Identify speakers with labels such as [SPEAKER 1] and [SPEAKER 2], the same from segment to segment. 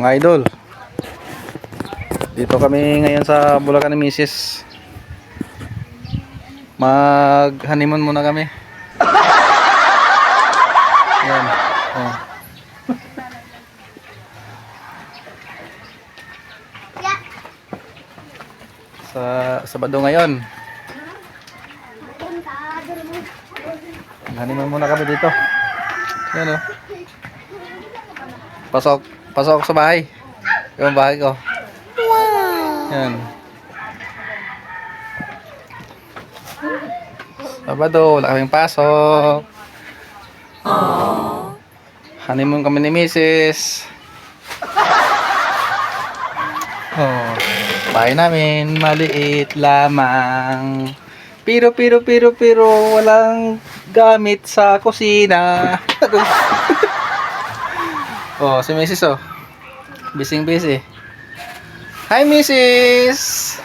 [SPEAKER 1] Mga idol, dito kami ngayon sa Bulacan ni Mrs. Mag honeymoon muna kami. Yan. Oh. Sa Sabado ngayon. Honeymoon muna kami dito. Yan oh. Pasok sa bahay. Yung bahay ko. Yan. Sabado, wala kaming pasok. Honeymoon kami ni Mrs. Oh, bahay namin maliit lamang. Pero walang gamit sa kusina. Oh, si Mrs. oh. Busy. Hi, Mrs.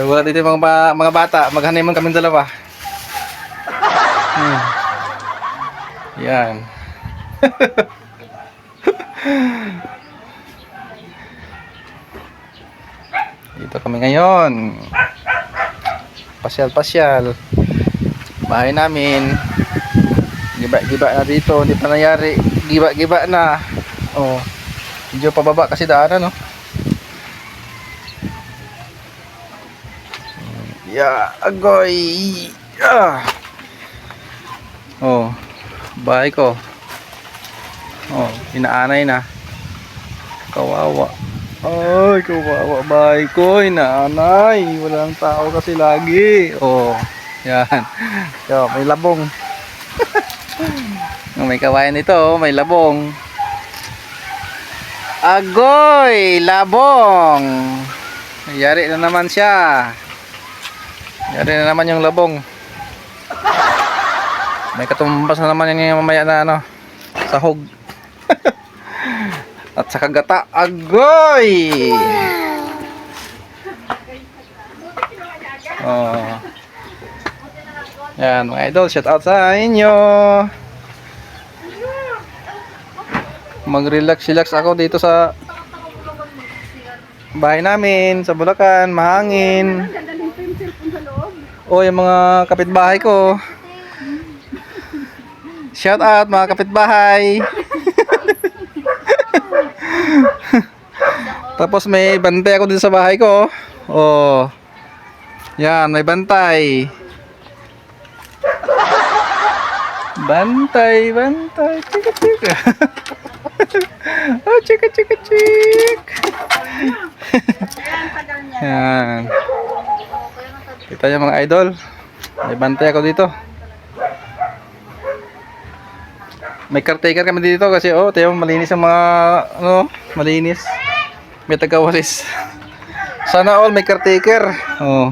[SPEAKER 1] Wala dito yung mga bata. Mag-honeymoon kami dalawa. Yan. Dito kami ngayon. Pasyal. Bahay namin. Giba na dito. Hindi pa nangyari. Giba na. Oh. Medyo pababa kasi daanan, no? Agoy. Oh. Bahay ko. Oh, inaanay na. Kawawa. Ay, kawawa bahay ko, inaanay. Walang tao kasi lagi. Oh, yan. So, may labong. May kawayan ito, may labong. Agoy, labong. Yari na naman siya. Yari na naman yung labong. May katumbas na naman yung mamaya na ano, sahog. At sa kagata, agoy! Oh. Yan mga idol, shout out sa inyo. Mag-relax ako dito sa bahay namin sa Bulacan, mahangin. Oh, yung mga kapitbahay ko. Shout out mga kapitbahay. Tapos may bantay ako dito sa bahay ko. Oh. Yan, may bantay. Bantay. Chika. Oh, chika. Yan. Kita niyo mga idol. May bantay ako dito. May caretaker kami dito kasi oh, tayo malinis ang mga ano, malinis. May tagawalis. Sana all may caretaker. Oh.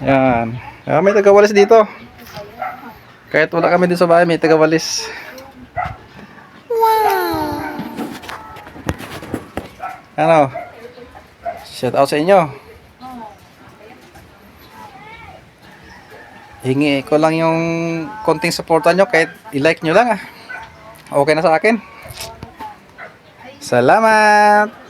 [SPEAKER 1] Yan. May tagawalis dito. Kahit wala kami dito sa bahay, may tagawalis. Wow. Ano? Shout out sa inyo. Hingi ko lang yung konting supportan nyo, kahit i-like nyo lang ah. Okay na sa akin. Salamat!